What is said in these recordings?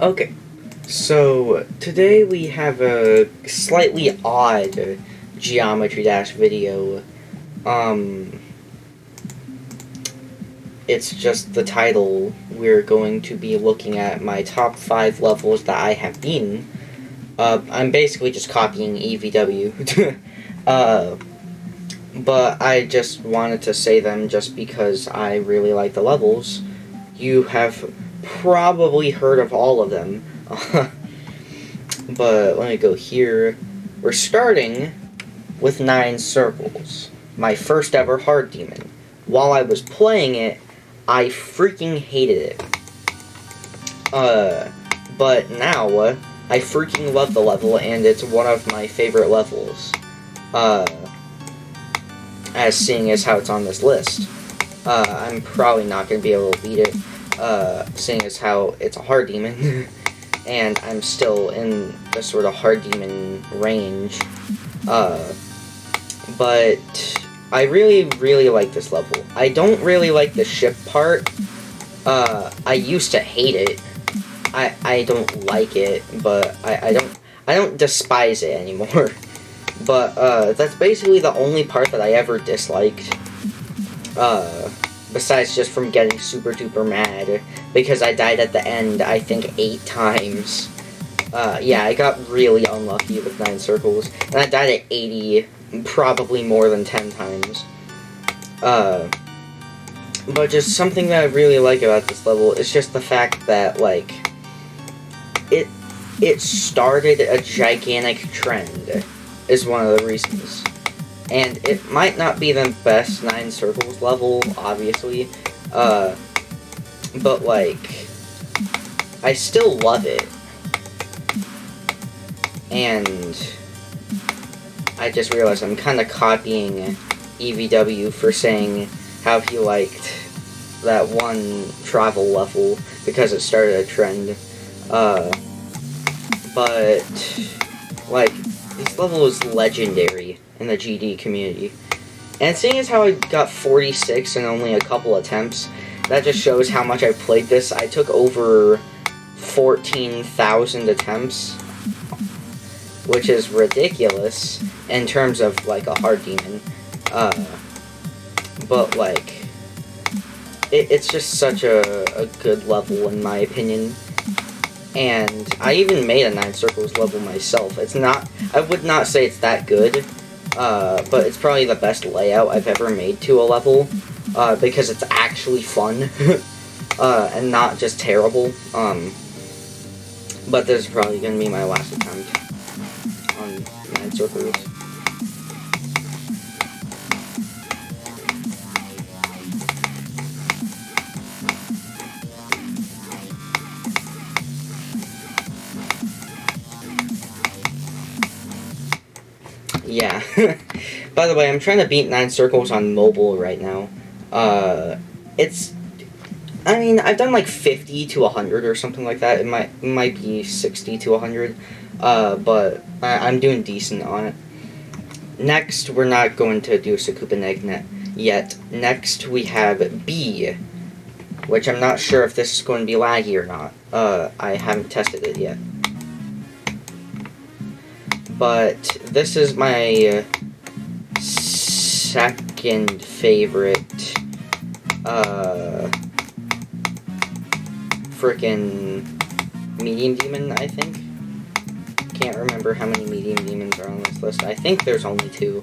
Okay, so today we have a slightly odd Geometry Dash video. It's just the title. We're going to be looking at my top 5 levels that I have beaten. I'm basically just copying EVW. But I just wanted to say them just because I really like the levels. You have probably heard of all of them. But let me go here. We're starting with 9 Circles, my first ever hard demon. While I was playing it, I freaking hated it. But now, I freaking love the level, and it's one of my favorite levels. As seeing as how it's on this list. I'm probably not going to be able to beat it, seeing as how it's a hard demon, and I'm still in the sort of hard demon range. But I really like this level. I don't really like the ship part. I used to hate it. I don't like it, but I don't despise it anymore. But that's basically the only part that I ever disliked. Besides just from getting super duper mad because I died at the end, I think 8 times. Yeah, I got really unlucky with 9 Circles, and I died at 80, probably more than 10 times. But just something that I really like about this level is just the fact that, like, it started a gigantic trend, is one of the reasons. And it might not be the best 9 Circles level, obviously, but, like, I still love it. And I just realized I'm kind of copying EVW for saying how he liked that one travel level because it started a trend. But, like, this level is legendary in the GD community. And seeing as how I got 46 in only a couple attempts, that just shows how much I played this. I took over 14,000 attempts, which is ridiculous in terms of, like, a hard demon. But, like, it's just such a good level in my opinion. And I even made a 9 Circles level myself. It's not, I would not say it's that good, but it's probably the best layout I've ever made to a level, because it's actually fun, and not just terrible. But this is probably going to be my last attempt on 9 Circles. Yeah. By the way, I'm trying to beat 9 Circles on mobile right now. I mean, I've done like 50 to 100 or something like that. It might be 60 to 100. But I'm doing decent on it. Next, we're not going to do Sakupa Negnet yet. Next, we have B, which I'm not sure if this is going to be laggy or not. I haven't tested it yet. But this is my second favorite frickin' medium demon, I think. Can't remember how many medium demons are on this list. I think there's only 2.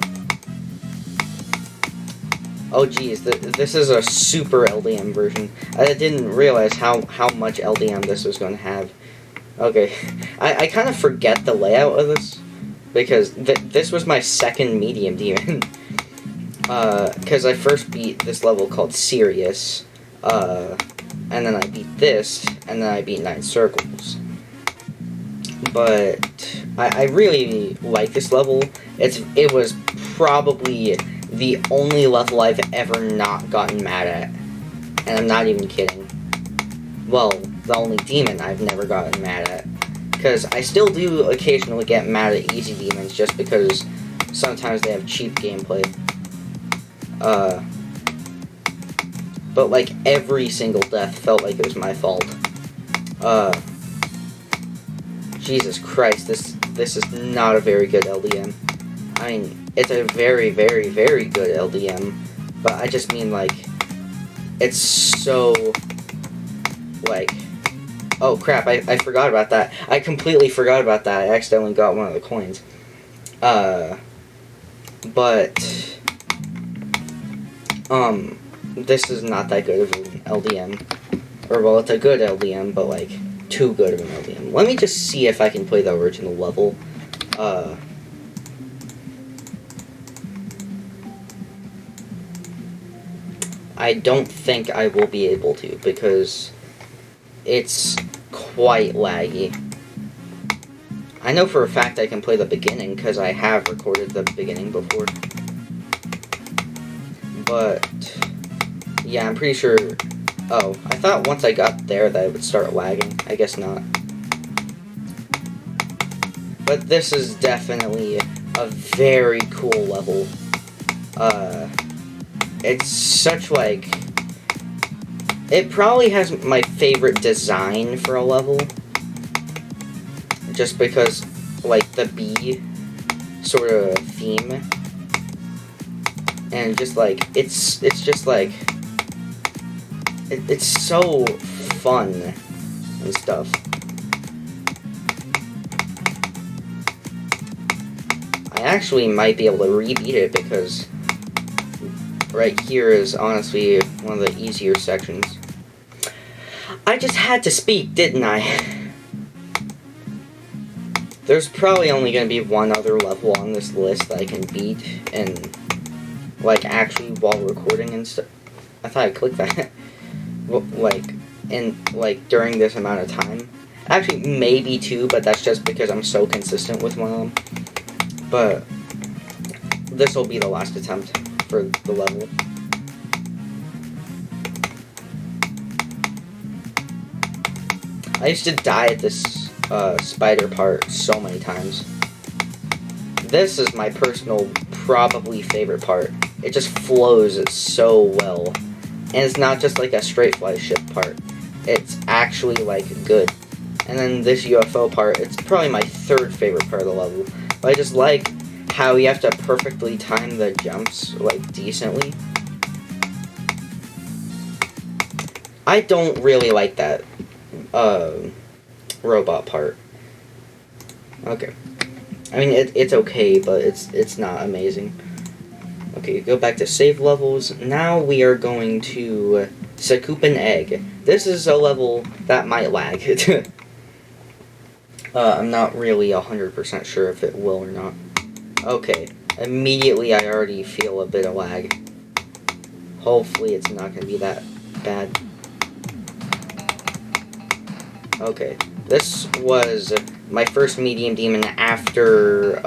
Oh geez, this is a super LDM version. I didn't realize how much LDM this was going to have. Okay, I kind of forget the layout of this, because this was my second medium demon. Because I first beat this level called Sirius, and then I beat this, and then I beat 9 Circles. But I really like this level. It was probably the only level I've ever not gotten mad at, and I'm not even kidding. Well, the only demon I've never gotten mad at. Because I still do occasionally get mad at easy demons just because sometimes they have cheap gameplay. But like every single death felt like it was my fault. Jesus Christ, this is not a very good LDM. I mean, it's a very, very, very good LDM, but I just mean, like, it's so, like, oh crap, I forgot about that. I completely forgot about that. I accidentally got one of the coins. But, this is not that good of an LDM. Or, well, it's a good LDM, but, like, too good of an LDM. Let me just see if I can play the original level. I don't think I will be able to, because it's quite laggy. I know for a fact I can play the beginning, because I have recorded the beginning before. But, yeah, I'm pretty sure... Oh, I thought once I got there that it would start lagging. I guess not. But this is definitely a very cool level. It's such, like... It probably has my favorite design for a level. Just because, like, the bee sort of theme. And just, like, it's just, like... It's so fun and stuff. I actually might be able to rebeat it because right here is honestly one of the easier sections. I just had to speak, didn't I? There's probably only going to be one other level on this list that I can beat, and like actually while recording and stuff. I thought I clicked that. Like during this amount of time. Actually, maybe two, but that's just because I'm so consistent with one of them. But this will be the last attempt for the level. I used to die at this spider part so many times. This is my personal, probably favorite part. It just flows so well. And it's not just like a straight fly ship part. It's actually like good. And then this UFO part, it's probably my third favorite part of the level. But I just like how you have to perfectly time the jumps like decently. I don't really like that robot part. Okay. I mean it's okay, but it's not amazing. Okay, go back to save levels. Now we are going to Scoop an Egg. This is a level that might lag. I'm not really 100% sure if it will or not. Okay, immediately I already feel a bit of lag. Hopefully it's not going to be that bad. Okay, this was my first medium demon after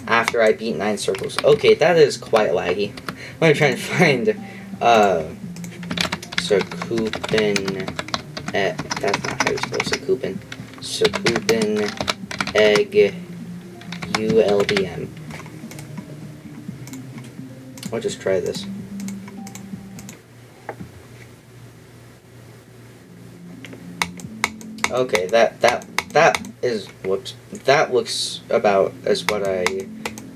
I beat 9 circles. Okay, that is quite laggy. I'm trying to find Scoopin' that's not how you spell Scoopin'. Scoopin' Egg ULDM. I'll just try this. Okay, that is, whoops, that looks about as what I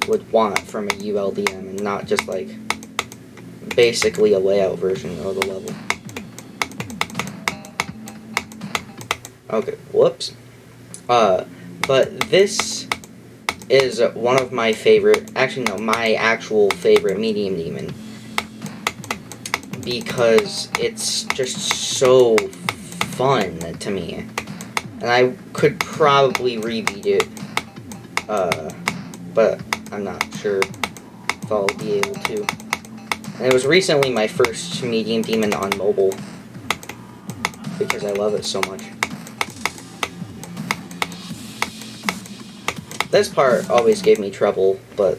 would want from a ULDM and not just like basically a layout version of the level. Okay, whoops. But this is one of my favorite, actually no, my actual favorite medium demon. Because it's just so fun to me. And I could probably rebeat it, but I'm not sure if I'll be able to. And it was recently my first medium demon on mobile, because I love it so much. This part always gave me trouble, but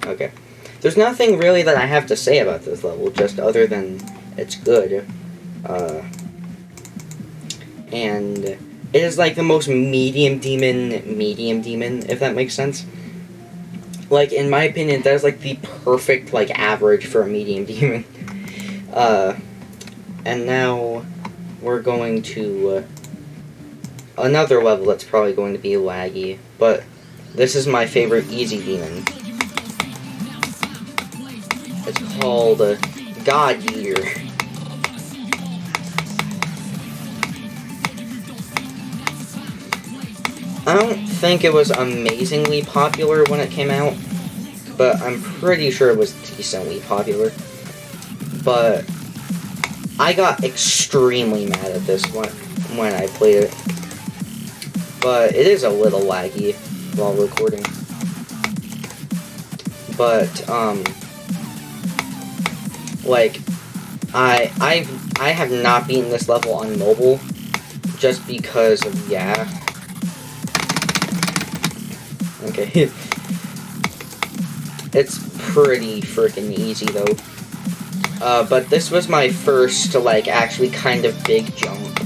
okay. There's nothing really that I have to say about this level, just other than it's good. And it is like the most medium demon, if that makes sense. Like, in my opinion, that is like the perfect, like, average for a medium demon. And now we're going to another level that's probably going to be laggy, but this is my favorite easy demon. It's called God Eater. I don't think it was amazingly popular when it came out, but I'm pretty sure it was decently popular. But I got extremely mad at this one when I played it. But it is a little laggy while recording. But like I have not beaten this level on mobile just because of Okay. It's pretty freaking easy though. But this was my first, like, actually kind of big jump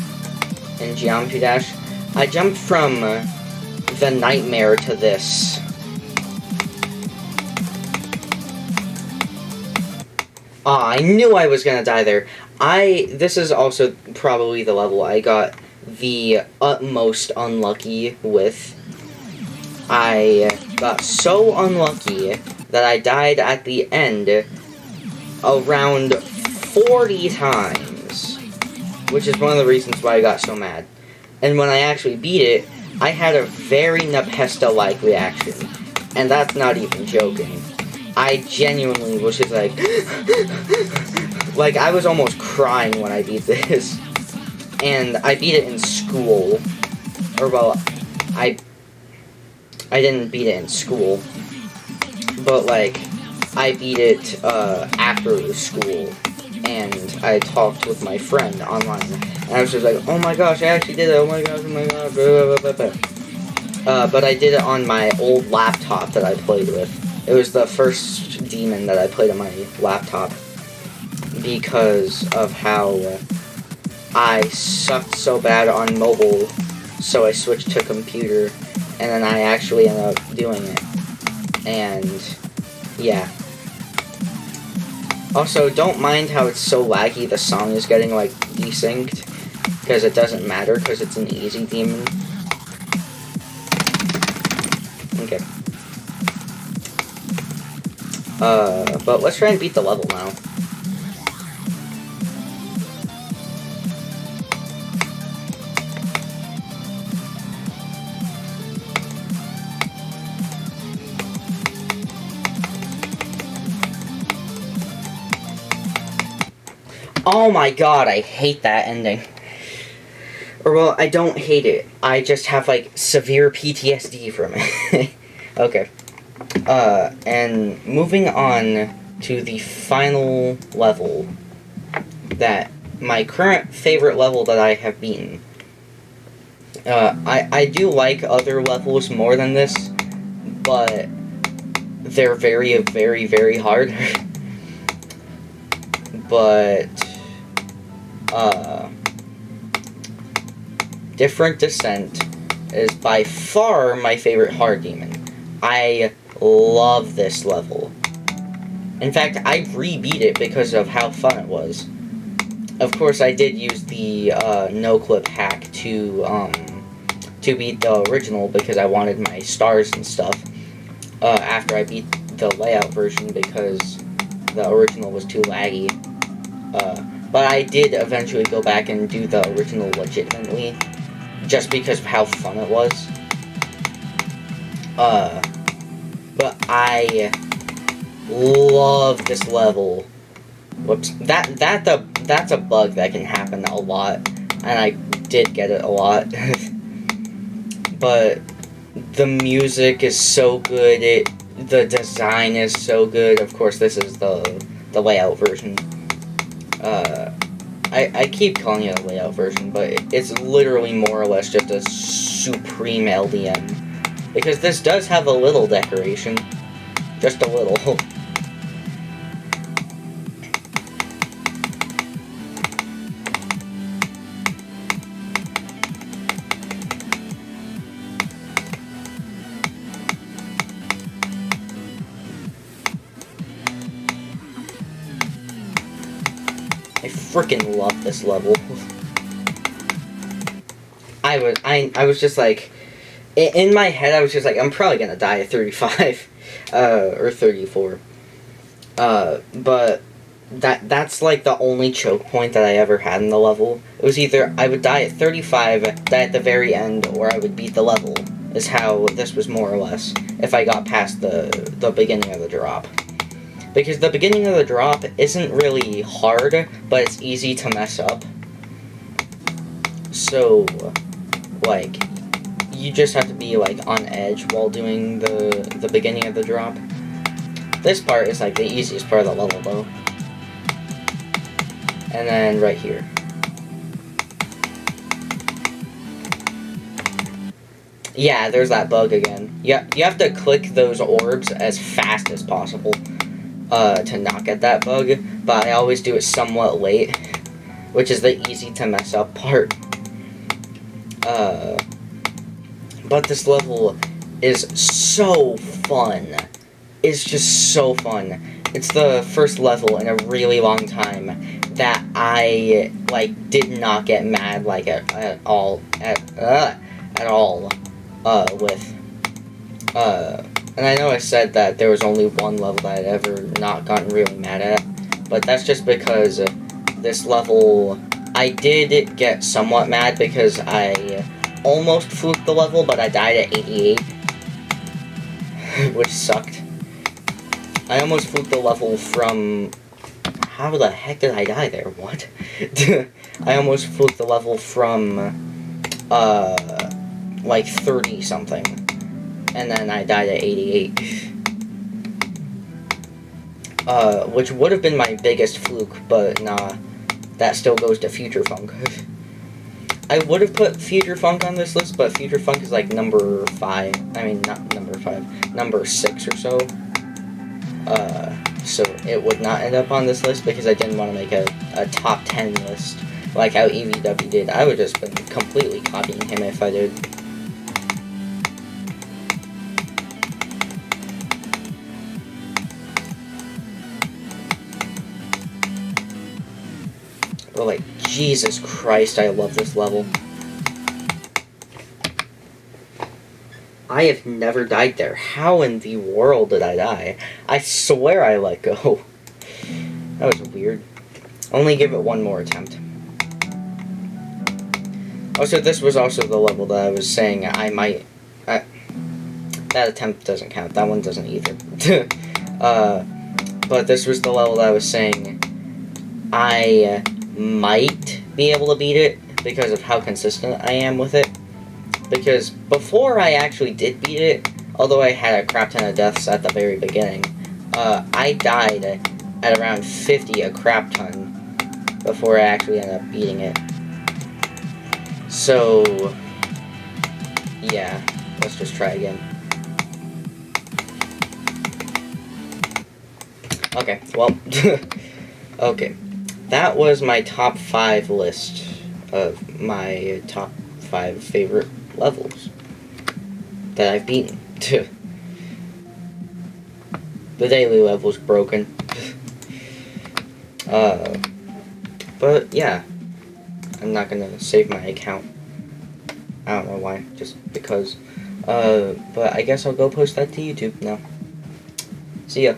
in Geometry Dash. I jumped from the Nightmare to this. I knew I was gonna die there. This is also probably the level I got the utmost unlucky with. I got so unlucky that I died at the end around 40 times, which is one of the reasons why I got so mad. And when I actually beat it, I had a very Nepesta-like reaction, and that's not even joking. I genuinely was just like, like I was almost crying when I beat this, and I beat it in school, or well, I didn't beat it in school, but like, I beat it after school, and I talked with my friend online, and I was just like, oh my gosh, I actually did it, oh my gosh, blah, blah, blah, blah. But I did it on my old laptop that I played with. It was the first demon that I played on my laptop, because of how I sucked so bad on mobile, so I switched to computer, and then I actually ended up doing it, and yeah. Also, don't mind how it's so laggy, the song is getting, like, desynced, because it doesn't matter, because it's an easy demon. Okay. But let's try and beat the level now. Oh my god, I hate that ending. Or, well, I don't hate it. I just have, like, severe PTSD from it. Okay. And moving on to the final level, that my current favorite level that I have beaten. I do like other levels more than this, but they're very, very, very hard. But Different Descent is by far my favorite hard demon. I love this level. In fact, I re-beat it because of how fun it was. Of course, I did use the no-clip hack to beat the original because I wanted my stars and stuff after I beat the layout version because the original was too laggy. But I did eventually go back and do the original legitimately, just because of how fun it was. But I love this level. Whoops. That's a bug that can happen a lot, and I did get it a lot. But the music is so good, the design is so good. Of course, this is the layout version. I keep calling it a layout version, but it's literally more or less just a supreme LDM. Because this does have a little decoration. Just a little. I freaking love this level. I was just like, in my head, I was just like, I'm probably gonna die at 35, or 34. But that's like the only choke point that I ever had in the level. It was either I would die at 35, die at the very end, or I would beat the level, is how this was more or less, if I got past the beginning of the drop. Because the beginning of the drop isn't really hard, but it's easy to mess up. So, like, you just have to be, like, on edge while doing the beginning of the drop. This part is, like, the easiest part of the level, though. And then right here. Yeah, there's that bug again. Yeah, you have to click those orbs as fast as possible to not get that bug, but I always do it somewhat late, which is the easy to mess up part. But this level is so fun. It's just so fun. It's the first level in a really long time that I, like, did not get mad, like, at all, with. And I know I said that there was only one level that I'd ever not gotten really mad at, but that's just because this level, I did get somewhat mad because I almost fluked the level, but I died at 88, which sucked. I almost fluked the level from... How the heck did I die there? What? I almost fluked the level from, like 30-something. And then I died at 88. Which would have been my biggest fluke, but nah. That still goes to Future Funk. I would have put Future Funk on this list, but Future Funk is like number 5. I mean, not number 5. Number 6 or so. So it would not end up on this list because I didn't want to make a top 10 list like how EVW did. I would just been completely copying him if I did. But like, Jesus Christ, I love this level. I have never died there. How in the world did I die? I swear I let go. That was weird. Only give it one more attempt. Also, this was also the level that I was saying I might... that attempt doesn't count. That one doesn't either. But this was the level that I was saying I might be able to beat it because of how consistent I am with it. Because before I actually did beat it, although I had a crap ton of deaths at the very beginning, I died at around 50 a crap ton before I actually ended up beating it. So, yeah, let's just try again. Okay, well, okay. That was my top 5 list of my top 5 favorite levels that I've beaten. The daily level's broken. But yeah, I'm not gonna save my account. I don't know why, just because. But I guess I'll go post that to YouTube now. See ya.